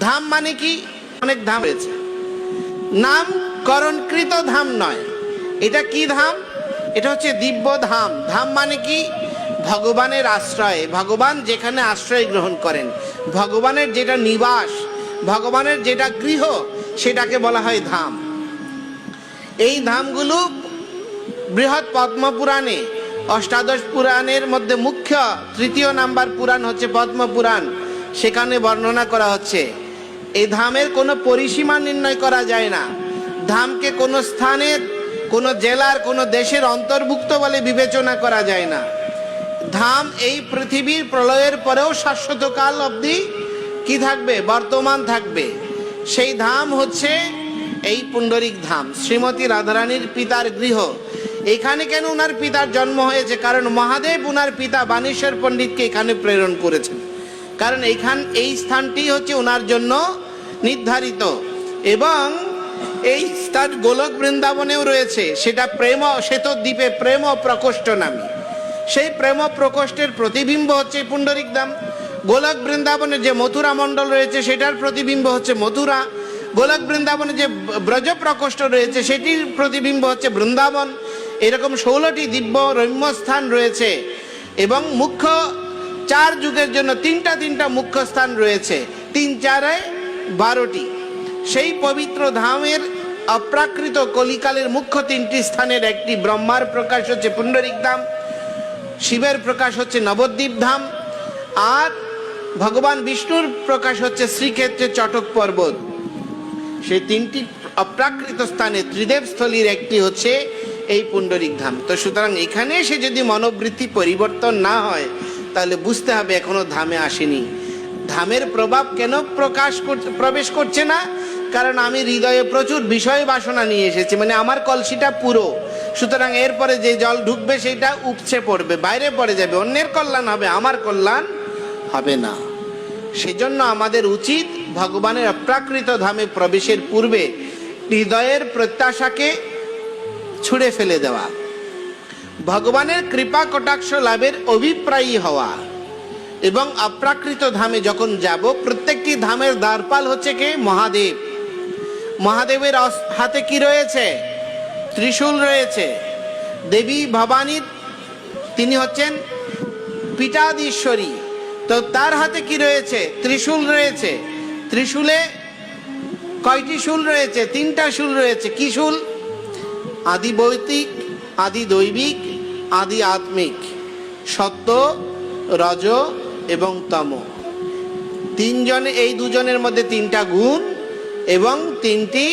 ধাম মানে কি? অনেক ধাম রয়েছে, নামকরণকৃত ধাম নয়। এটা কি ধাম? এটা হচ্ছে দিব্য ধাম। ধাম মানে কি? ভগবানের আশ্রয়, ভগবান যেখানে আশ্রয় গ্রহণ করেন, ভগবানের যেটা নিবাস, ভগবানের যেটা গৃহ, সেটাকে বলা হয় ধাম। এই ধামগুলো বৃহৎ পদ্মপুরাণে, অষ্টাদশ পুরাণের মধ্যে মুখ্য 3য় নাম্বার পুরাণ হচ্ছে পদ্মপুরাণ, সেখানে বর্ণনা করা হচ্ছে। এই ধামের কোনো পরিসীমা নির্ণয় করা যায় না। ধামকে কোনো স্থানের, কোনো জেলার, কোনো দেশের অন্তর্ভুক্ত বলে বিবেচনা করা যায় না। ধাম এই পৃথিবীর প্রলয়ের পরেও শাশ্বত কাল অবধি কি থাকবে? বর্তমান থাকবে। সেই ধাম হচ্ছে এই পুণ্ডরিক ধাম, শ্রীমতী রাধারানীর পিতার গৃহ। এখানে কেন উনার পিতার জন্ম হয়েছে? কারণ মহাদেব উনার পিতা বাণেশ্বর পণ্ডিতকে এখানে প্রেরণ করেছেন। কারণ এই স্থানটি হচ্ছে ওনার জন্য নির্ধারিত। এবং এই স্থান গোলক বৃন্দাবনেও রয়েছে, সেটা প্রেম শ্বেতদ্বীপে প্রেম প্রকোষ্ঠ নামে। সেই প্রেম প্রকোষ্ঠের প্রতিবিম্ব হচ্ছে পুণ্ডরিক ধাম। গোলক বৃন্দাবনে যে মথুরা মণ্ডল রয়েছে, সেটার প্রতিবিম্ব হচ্ছে মথুরা। গোলক বৃন্দাবনে যে ব্রজ প্রকোষ্ঠ রয়েছে, সেটির প্রতিবিম্ব হচ্ছে বৃন্দাবন। এরকম 16টি দিব্য রম্য স্থান রয়েছে। এবং মুখ্য 4 যুগের জন্য তিনটা মুখ্য স্থান রয়েছে, 3 4 12টি। সেই পবিত্র ধামের অপ্রাকৃত কলিকালের মুখ্য 3টি স্থানের একটি ব্রহ্মার প্রকাশ হচ্ছে পুণ্ডরিক ধাম, শিবের প্রকাশ হচ্ছে নবদ্বীপ ধাম, আর ভগবান বিষ্ণুর প্রকাশ হচ্ছে শ্রীক্ষেত্রে চটক পর্বত। সেই 3টি অপ্রাকৃত স্থানে ত্রিদেব স্থলীর একটি হচ্ছে এই পুণ্ডরিক ধাম। তো সুতরাং এখানে এসে যদি মনোবৃত্তি পরিবর্তন না হয়, তাহলে বুঝতে হবে এখনো ধামে আসেনি। ধামের প্রভাব কেন প্রবেশ করছে না? কারণ আমি হৃদয়ে প্রচুর বিষয় বাসনা নিয়ে এসেছি, মানে আমার কলসিটা পুরো। সুতরাং এরপরে যে জল ঢুকবে সেটা উপচে পড়বে, বাইরে পড়ে যাবে, অন্যের কল্যাণ হবে, আমার কল্যাণ হবে না। সেজন্য আমাদের উচিত ভগবানের অপ্রাকৃত ধামে প্রবেশের পূর্বে হৃদয়ের প্রত্যাশাকে ছুঁড়ে ফেলে দেওয়া, ভগবানের কৃপা কটাক্ষ লাভের অভিপ্রায়ী হওয়া। এবং অপ্রাকৃত ধামে যখন যাব, প্রত্যেকটি ধামের দ্বারপাল হচ্ছে কে? মহাদেব। মহাদেবের হাতে কি রয়েছে? ত্রিশূল রয়েছে। দেবী ভবানী তিনি হচ্ছেন পীঠাধীশ্বরী, তো তার হাতে কি রয়েছে? ত্রিশূল রয়েছে। ত্রিশূলে কয়টি শূল রয়েছে? 3টা শূল রয়েছে। কি শূল? আদি ভৌতিক, আদি দৈবিক, আদি আত্মিক, সত্য, রজ এবং তম। 3 জনে, এই 2 জনের মধ্যে 3টা গুণ এবং 3টি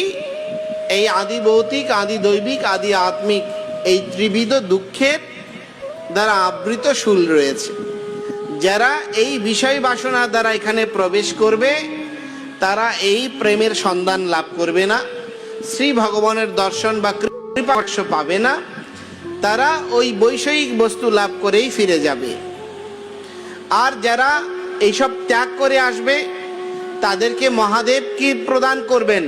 এই আদি ভৌতিক, আদি দৈবিক, আদি আত্মিক, এই ত্রিবিধ দুঃখের দ্বারা আবৃত শূল রয়েছে। যারা এই বিষয় বাসনা দ্বারা এখানে প্রবেশ করবে, তারা এই প্রেমের সন্ধান লাভ করবে না, শ্রী ভগবানের দর্শন বা কৃপা পাবে না, তারা ওই বৈষয়িক বস্তু লাভ করেই ফিরে যাবে। আর যারা এইসব ত্যাগ করে আসবে, তাদেরকে মহাদেব কি প্রদান করবেন?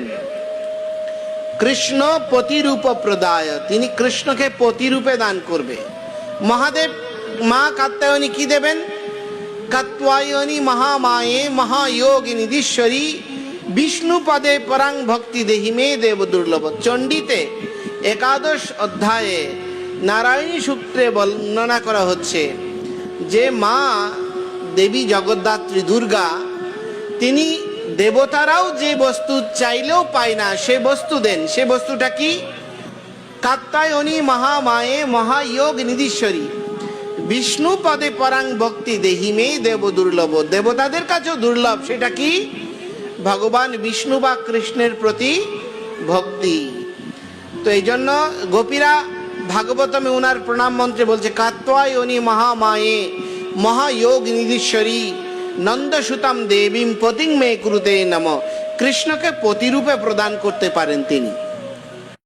কৃষ্ণ পতিরূপ প্রদায়, তিনি কৃষ্ণকে পতিরূপে দান করবে। মহাদেব মা কাত্যায়নী কি দেবেন? কাত্যায়নী মহামায়ে মহাযোগিনীশ্বরী বিষ্ণু পদে পরাং ভক্তি দেহি মে দেব দুর্লভ। চণ্ডীতে 11 অধ্যায়ে নারায়ণী সূত্রে বর্ণনা করা হচ্ছে যে মা দেবী জগদ্ধাত্রী দুর্গা, তিনি দেবতারাও যে বস্তু চাইলেও পায় না সে বস্তু দেন। সে বস্তুটা কি? কাত্যায়নী মহামায়ে মহাযোগিনীশ্বরী বিষ্ণু পদে পরাং ভক্তি দেহি মে দেব দুর্লভ। দেবতাদের কাছেও দুর্লভ। সেটা কি? ভগবান বিষ্ণু বা কৃষ্ণের প্রতি ভক্তি। তো এই জন্য গোপীরা ভাগবতমে উনার প্রণাম মন্ত্রে বলছে কাত্যায়নী মহামায়ে মহাযোগিনীশ্বরী নন্দসুতাম দেবীম পতিং মে কুরুতে নমঃ। কৃষ্ণকে পতিরূপে প্রদান করতে পারেন তিনি।